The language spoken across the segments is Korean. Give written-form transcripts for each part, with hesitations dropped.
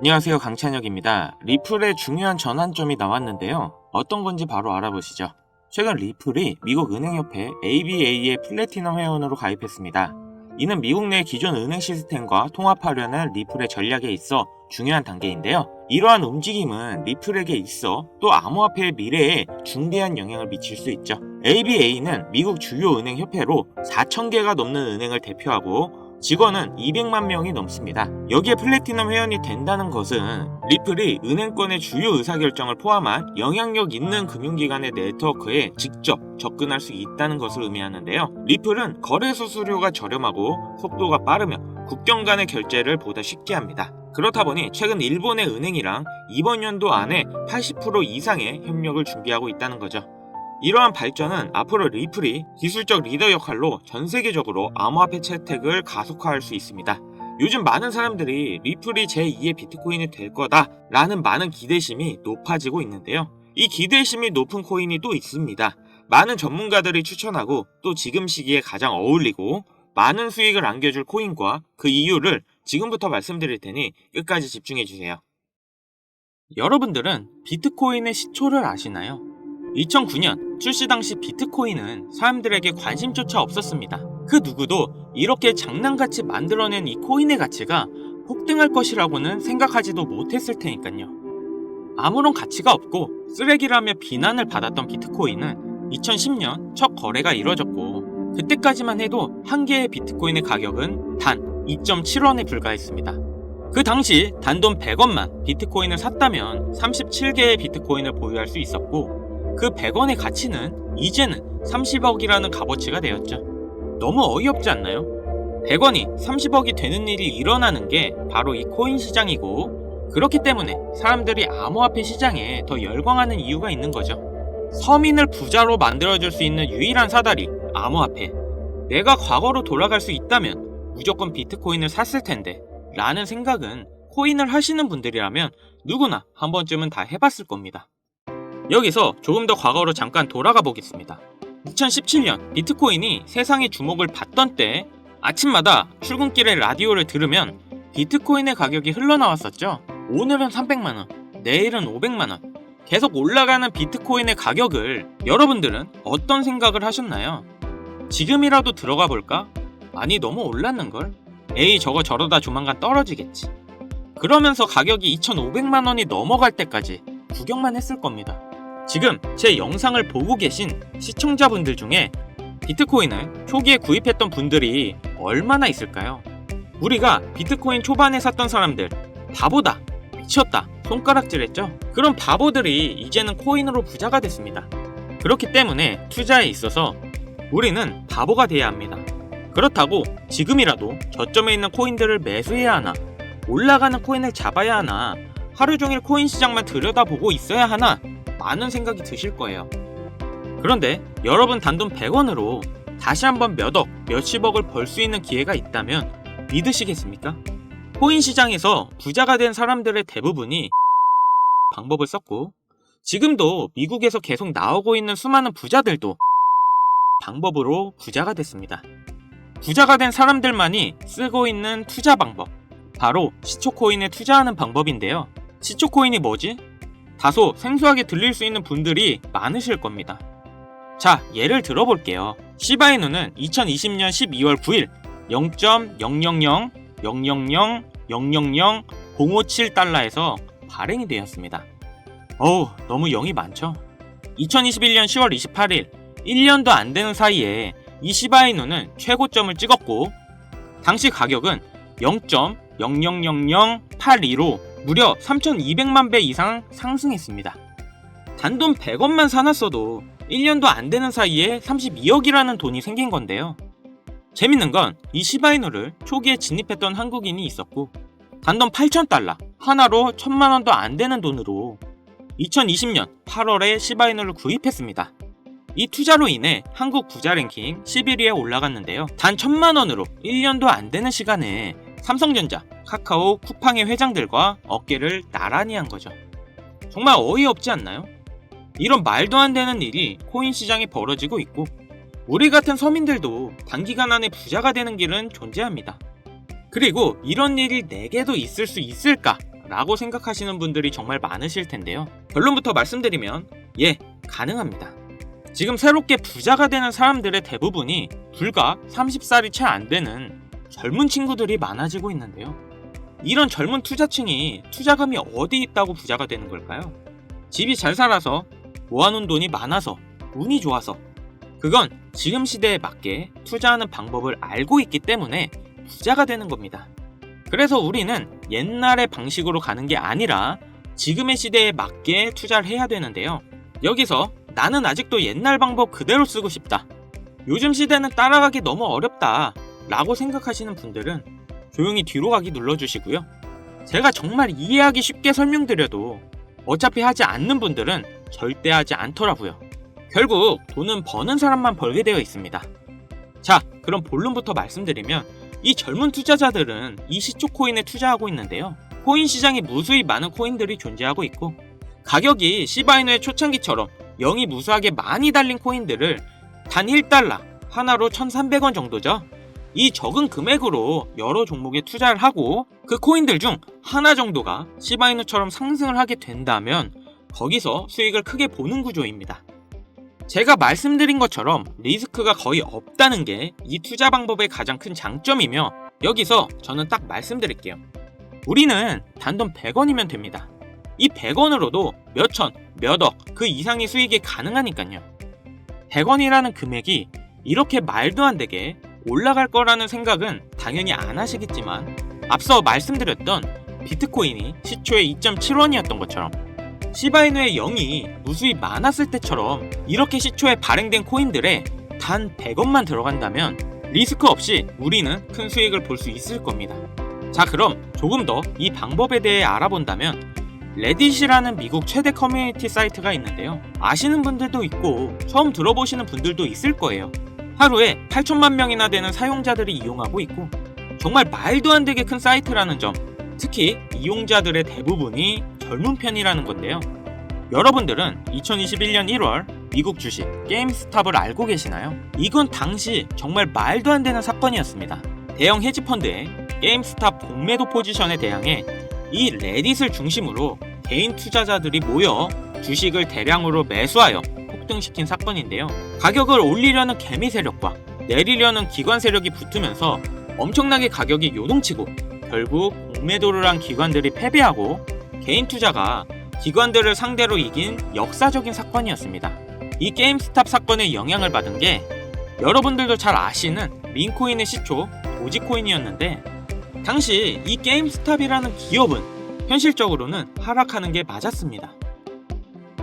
안녕하세요, 강찬혁입니다. 리플의 중요한 전환점이 나왔는데요. 어떤 건지 바로 알아보시죠. 최근 리플이 미국 은행협회 ABA의 플래티넘 회원으로 가입했습니다. 이는 미국 내 기존 은행 시스템과 통합하려는 리플의 전략에 있어 중요한 단계인데요. 이러한 움직임은 리플에게 있어 또 암호화폐의 미래에 중대한 영향을 미칠 수 있죠. ABA는 미국 주요 은행 협회로 4,000개가 넘는 은행을 대표하고 직원은 200만 명이 넘습니다. 여기에 플래티넘 회원이 된다는 것은 리플이 은행권의 주요 의사결정을 포함한 영향력 있는 금융기관의 네트워크에 직접 접근할 수 있다는 것을 의미하는데요. 리플은 거래 수수료가 저렴하고 속도가 빠르며 국경 간의 결제를 보다 쉽게 합니다. 그렇다 보니 최근 일본의 은행이랑 이번 연도 안에 80% 이상의 협력을 준비하고 있다는 거죠. 이러한 발전은 앞으로 리플이 기술적 리더 역할로 전 세계적으로 암호화폐 채택을 가속화할 수 있습니다. 요즘 많은 사람들이 리플이 제2의 비트코인이 될 거다라는 많은 기대심이 높아지고 있는데요. 이 기대심이 높은 코인이 또 있습니다. 많은 전문가들이 추천하고 또 지금 시기에 가장 어울리고 많은 수익을 안겨줄 코인과 그 이유를 지금부터 말씀드릴 테니 끝까지 집중해주세요. 여러분들은 비트코인의 시초를 아시나요? 2009년 출시 당시 비트코인은 사람들에게 관심조차 없었습니다. 그 누구도 이렇게 장난같이 만들어낸 이 코인의 가치가 폭등할 것이라고는 생각하지도 못했을 테니까요. 아무런 가치가 없고 쓰레기라며 비난을 받았던 비트코인은 2010년 첫 거래가 이뤄졌고 그때까지만 해도 한 개의 비트코인의 가격은 단 2.7원에 불과했습니다. 그 당시 단돈 100원만 비트코인을 샀다면 37개의 비트코인을 보유할 수 있었고 그 100원의 가치는 이제는 30억이라는 값어치가 되었죠. 너무 어이없지 않나요? 100원이 30억이 되는 일이 일어나는 게 바로 이 코인 시장이고 그렇기 때문에 사람들이 암호화폐 시장에 더 열광하는 이유가 있는 거죠. 서민을 부자로 만들어줄 수 있는 유일한 사다리, 암호화폐. 내가 과거로 돌아갈 수 있다면 무조건 비트코인을 샀을 텐데 라는 생각은 코인을 하시는 분들이라면 누구나 한 번쯤은 다 해봤을 겁니다. 여기서 조금 더 과거로 잠깐 돌아가 보겠습니다. 2017년 비트코인이 세상의 주목을 받던 때 아침마다 출근길에 라디오를 들으면 비트코인의 가격이 흘러나왔었죠. 오늘은 300만원, 내일은 500만원 계속 올라가는 비트코인의 가격을 여러분들은 어떤 생각을 하셨나요? 지금이라도 들어가 볼까? 아니 너무 올랐는걸? 에이 저거 저러다 조만간 떨어지겠지. 그러면서 가격이 2,500만원이 넘어갈 때까지 구경만 했을 겁니다. 지금 제 영상을 보고 계신 시청자분들 중에 비트코인을 초기에 구입했던 분들이 얼마나 있을까요? 우리가 비트코인 초반에 샀던 사람들 바보다, 미쳤다, 손가락질했죠? 그런 바보들이 이제는 코인으로 부자가 됐습니다. 그렇기 때문에 투자에 있어서 우리는 바보가 돼야 합니다. 그렇다고 지금이라도 저점에 있는 코인들을 매수해야 하나, 올라가는 코인을 잡아야 하나, 하루 종일 코인 시장만 들여다보고 있어야 하나 많은 생각이 드실 거예요. 그런데 여러분 단돈 100원으로 다시 한번 몇억, 몇십억을 벌 수 있는 기회가 있다면 믿으시겠습니까? 코인 시장에서 부자가 된 사람들의 대부분이 방법을 썼고 지금도 미국에서 계속 나오고 있는 수많은 부자들도 방법으로 부자가 됐습니다. 부자가 된 사람들만이 쓰고 있는 투자 방법, 바로 시초코인에 투자하는 방법인데요. 시초코인이 뭐지? 다소 생소하게 들릴 수 있는 분들이 많으실 겁니다. 자, 예를 들어볼게요. 시바이누는 2020년 12월 9일 0.00000000057달러에서 발행이 되었습니다. 어우, 너무 0이 많죠? 2021년 10월 28일 1년도 안 되는 사이에 이 시바이누는 최고점을 찍었고 당시 가격은 0.000082로 무려 3,200만 배 이상 상승했습니다. 단돈 100원만 사놨어도 1년도 안 되는 사이에 32억이라는 돈이 생긴 건데요. 재밌는 건 이 시바이누를 초기에 진입했던 한국인이 있었고 단돈 8,000달러, 하나로 1,000만원도 안 되는 돈으로 2020년 8월에 시바이누를 구입했습니다. 이 투자로 인해 한국 부자 랭킹 11위에 올라갔는데요. 단 1,000만원으로 1년도 안 되는 시간에 삼성전자, 카카오, 쿠팡의 회장들과 어깨를 나란히 한 거죠. 정말 어이없지 않나요? 이런 말도 안 되는 일이 코인 시장에 벌어지고 있고 우리 같은 서민들도 단기간 안에 부자가 되는 길은 존재합니다. 그리고 이런 일이 내게도 있을 수 있을까? 라고 생각하시는 분들이 정말 많으실 텐데요. 결론부터 말씀드리면 가능합니다. 지금 새롭게 부자가 되는 사람들의 대부분이 불과 30살이 채 안 되는 젊은 친구들이 많아지고 있는데요. 이런 젊은 투자층이 투자금이 어디 있다고 부자가 되는 걸까요? 집이 잘 살아서, 모아놓은 돈이 많아서, 운이 좋아서, 그건 지금 시대에 맞게 투자하는 방법을 알고 있기 때문에 부자가 되는 겁니다. 그래서 우리는 옛날의 방식으로 가는 게 아니라 지금의 시대에 맞게 투자를 해야 되는데요. 여기서 나는 아직도 옛날 방법 그대로 쓰고 싶다, 요즘 시대는 따라가기 너무 어렵다 라고 생각하시는 분들은 조용히 뒤로 가기 눌러주시고요. 제가 정말 이해하기 쉽게 설명드려도 어차피 하지 않는 분들은 절대 하지 않더라고요. 결국 돈은 버는 사람만 벌게 되어 있습니다. 자, 그럼 본론부터 말씀드리면 이 젊은 투자자들은 이 시초 코인에 투자하고 있는데요. 코인 시장에 무수히 많은 코인들이 존재하고 있고 가격이 시바이누의 초창기처럼 영이 무수하게 많이 달린 코인들을 단 1달러, 하나로 1,300원 정도죠. 이 적은 금액으로 여러 종목에 투자를 하고 그 코인들 중 하나 정도가 시바이누처럼 상승을 하게 된다면 거기서 수익을 크게 보는 구조입니다. 제가 말씀드린 것처럼 리스크가 거의 없다는 게 이 투자 방법의 가장 큰 장점이며 여기서 저는 딱 말씀드릴게요. 우리는 단돈 100원이면 됩니다. 이 100원으로도 몇천, 몇억 그 이상의 수익이 가능하니까요. 100원이라는 금액이 이렇게 말도 안 되게 올라갈 거라는 생각은 당연히 안 하시겠지만 앞서 말씀드렸던 비트코인이 시초에 2.7원이었던 것처럼 시바이누의 영이 무수히 많았을 때처럼 이렇게 시초에 발행된 코인들에 단 100원만 들어간다면 리스크 없이 우리는 큰 수익을 볼 수 있을 겁니다. 자, 그럼 조금 더 이 방법에 대해 알아본다면 레딧이라는 미국 최대 커뮤니티 사이트가 있는데요. 아시는 분들도 있고 처음 들어보시는 분들도 있을 거예요. 하루에 8천만 명이나 되는 사용자들이 이용하고 있고 정말 말도 안 되게 큰 사이트라는 점, 특히 이용자들의 대부분이 젊은 편이라는 건데요. 여러분들은 2021년 1월 미국 주식 게임스탑을 알고 계시나요? 이건 당시 정말 말도 안 되는 사건이었습니다. 대형 헤지펀드의 게임스탑 공매도 포지션에 대항해 이 레딧을 중심으로 개인 투자자들이 모여 주식을 대량으로 매수하여 폭등시킨 사건인데요. 가격을 올리려는 개미 세력과 내리려는 기관 세력이 붙으면서 엄청나게 가격이 요동치고 결국 공매도를 한 기관들이 패배하고 개인 투자가 기관들을 상대로 이긴 역사적인 사건이었습니다. 이 게임스탑 사건의 영향을 받은 게 여러분들도 잘 아시는 민코인의 시초 도지코인이었는데 당시 이 게임스탑이라는 기업은 현실적으로는 하락하는 게 맞았습니다.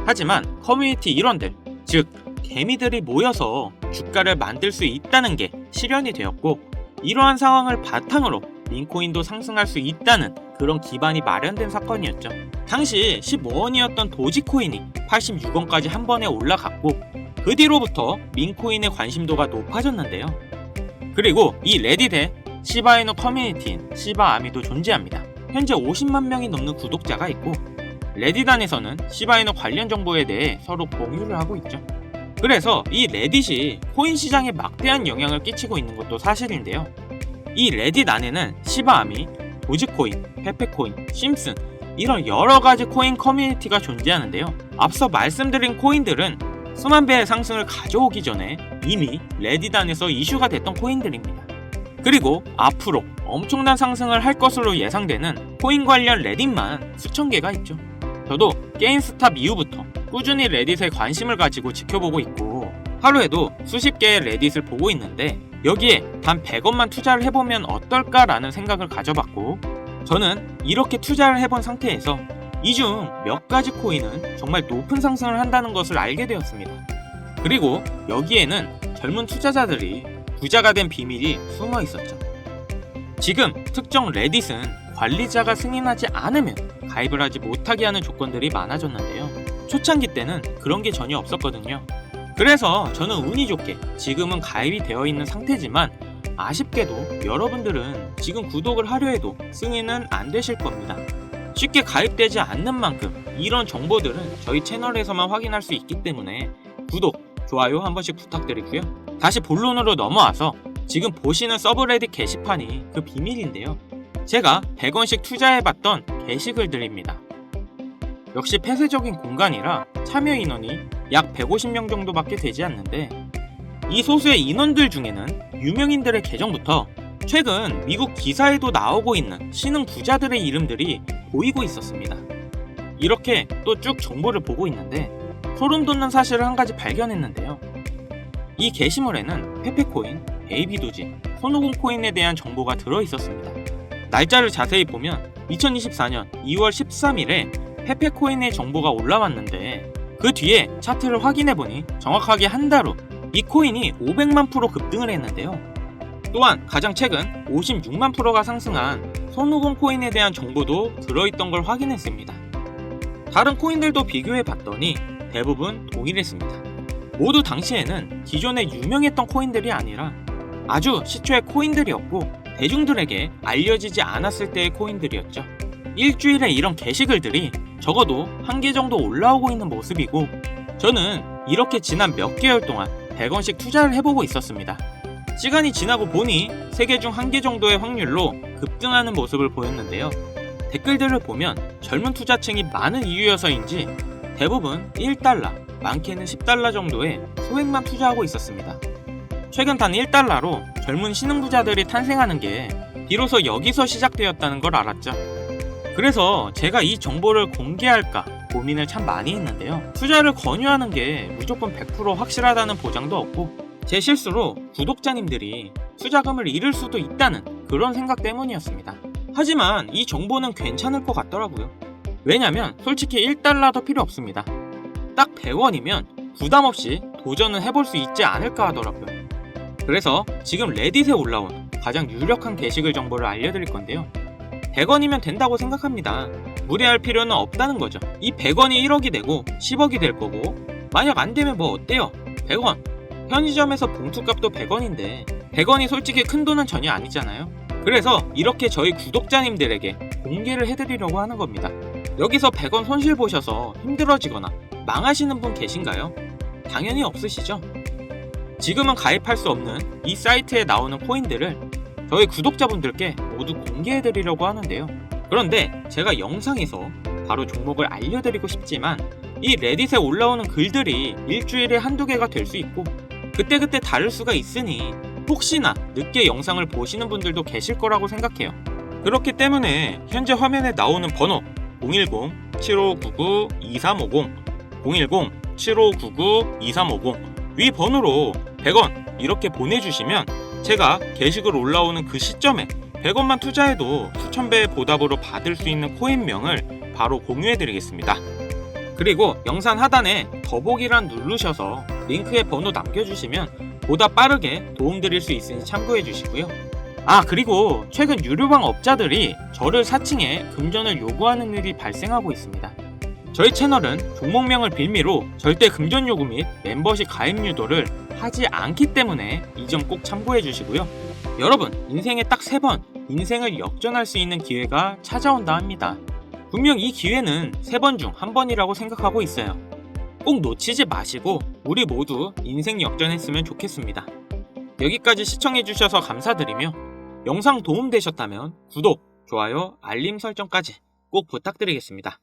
하지만 커뮤니티 일원들, 즉 개미들이 모여서 주가를 만들 수 있다는 게 실현이 되었고 이러한 상황을 바탕으로 민코인도 상승할 수 있다는 그런 기반이 마련된 사건이었죠. 당시 15원이었던 도지코인이 86원까지 한 번에 올라갔고 그 뒤로부터 민코인의 관심도가 높아졌는데요. 그리고 이 레딧에 시바이누 커뮤니티인 시바아미도 존재합니다. 현재 50만 명이 넘는 구독자가 있고 레딧 안에서는 시바이누 관련 정보에 대해 서로 공유를 하고 있죠. 그래서 이 레딧이 코인 시장에 막대한 영향을 끼치고 있는 것도 사실인데요. 이 레딧 안에는 시바아미, 도지코인, 페페코인, 심슨 이런 여러가지 코인 커뮤니티가 존재하는데요. 앞서 말씀드린 코인들은 수만 배의 상승을 가져오기 전에 이미 레딧 안에서 이슈가 됐던 코인들입니다. 그리고 앞으로 엄청난 상승을 할 것으로 예상되는 코인 관련 레딧만 수천 개가 있죠. 저도 게임스탑 이후부터 꾸준히 레딧에 관심을 가지고 지켜보고 있고 하루에도 수십 개의 레딧을 보고 있는데 여기에 단 100원만 투자를 해보면 어떨까라는 생각을 가져봤고 저는 이렇게 투자를 해본 상태에서 이 중 몇 가지 코인은 정말 높은 상승을 한다는 것을 알게 되었습니다. 그리고 여기에는 젊은 투자자들이 부자가 된 비밀이 숨어 있었죠. 지금 특정 레딧은 관리자가 승인하지 않으면 가입을 하지 못하게 하는 조건들이 많아졌는데요. 초창기 때는 그런 게 전혀 없었거든요. 그래서 저는 운이 좋게 지금은 가입이 되어 있는 상태지만 아쉽게도 여러분들은 지금 구독을 하려 해도 승인은 안 되실 겁니다. 쉽게 가입되지 않는 만큼 이런 정보들은 저희 채널에서만 확인할 수 있기 때문에 구독, 좋아요 한 번씩 부탁드리고요. 다시 본론으로 넘어와서 지금 보시는 서브레딧 게시판이 그 비밀인데요. 제가 100원씩 투자해봤던 게시글들입니다. 역시 폐쇄적인 공간이라 참여 인원이 약 150명 정도밖에 되지 않는데, 이 소수의 인원들 중에는 유명인들의 계정부터 최근 미국 기사에도 나오고 있는 신흥 부자들의 이름들이 보이고 있었습니다. 이렇게 또 쭉 정보를 보고 있는데 소름 돋는 사실을 한 가지 발견했는데요. 이 게시물에는 페페코인, 베이비도지, 손오공 코인에 대한 정보가 들어있었습니다. 날짜를 자세히 보면 2024년 2월 13일에 페페코인의 정보가 올라왔는데, 그 뒤에 차트를 확인해보니 정확하게 한 달 후 이 코인이 500만 프로 급등을 했는데요. 또한 가장 최근 56만 프로가 상승한 손오공 코인에 대한 정보도 들어있던 걸 확인했습니다. 다른 코인들도 비교해봤더니 대부분 동일했습니다. 모두 당시에는 기존에 유명했던 코인들이 아니라 아주 시초의 코인들이었고 대중들에게 알려지지 않았을 때의 코인들이었죠. 일주일에 이런 게시글들이 적어도 한 개 정도 올라오고 있는 모습이고, 저는 이렇게 지난 몇 개월 동안 100원씩 투자를 해보고 있었습니다. 시간이 지나고 보니 3개 중 1개 정도의 확률로 급등하는 모습을 보였는데요. 댓글들을 보면 젊은 투자층이 많은 이유여서인지 대부분 1달러, 많게는 10달러 정도의 소액만 투자하고 있었습니다. 최근 단 1달러로 젊은 신흥부자들이 탄생하는 게 비로소 여기서 시작되었다는 걸 알았죠. 그래서 제가 이 정보를 공개할까 고민을 참 많이 했는데요. 투자를 권유하는 게 무조건 100% 확실하다는 보장도 없고, 제 실수로 구독자님들이 투자금을 잃을 수도 있다는 그런 생각 때문이었습니다. 하지만 이 정보는 괜찮을 것 같더라고요. 왜냐면 솔직히 1달러도 필요 없습니다. 딱 100원이면 부담없이 도전은 해볼 수 있지 않을까 하더라고요. 그래서 지금 레딧에 올라온 가장 유력한 게시글 정보를 알려드릴 건데요. 100원이면 된다고 생각합니다. 무리할 필요는 없다는 거죠. 이 100원이 1억이 되고 10억이 될 거고, 만약 안 되면 뭐 어때요? 100원. 편의점에서 봉투값도 100원인데 100원이 솔직히 큰 돈은 전혀 아니잖아요. 그래서 이렇게 저희 구독자님들에게 공개를 해드리려고 하는 겁니다. 여기서 100원 손실 보셔서 힘들어지거나 망하시는 분 계신가요? 당연히 없으시죠? 지금은 가입할 수 없는 이 사이트에 나오는 코인들을 저희 구독자분들께 모두 공개해드리려고 하는데요. 그런데 제가 영상에서 바로 종목을 알려드리고 싶지만 이 레딧에 올라오는 글들이 일주일에 한두 개가 될 수 있고 그때그때 다를 수가 있으니 혹시나 늦게 영상을 보시는 분들도 계실 거라고 생각해요. 그렇기 때문에 현재 화면에 나오는 번호 010-7599-2350 010-7599-2350 위 번호로 100원 이렇게 보내주시면 제가 게시글 올라오는 그 시점에 100원만 투자해도 수천 배의 보답으로 받을 수 있는 코인명을 바로 공유해드리겠습니다. 그리고 영상 하단에 더보기란 누르셔서 링크에 번호 남겨주시면 보다 빠르게 도움드릴 수 있으니 참고해주시고요. 그리고 최근 유료방 업자들이 저를 사칭해 금전을 요구하는 일이 발생하고 있습니다. 저희 채널은 종목명을 빌미로 절대 금전 요구 및 멤버십 가입 유도를 하지 않기 때문에 이 점 꼭 참고해 주시고요. 여러분, 인생에 딱 3번 인생을 역전할 수 있는 기회가 찾아온다 합니다. 분명 이 기회는 3번 중 1번이라고 생각하고 있어요. 꼭 놓치지 마시고 우리 모두 인생 역전했으면 좋겠습니다. 여기까지 시청해 주셔서 감사드리며 영상 도움되셨다면 구독, 좋아요, 알림 설정까지 꼭 부탁드리겠습니다.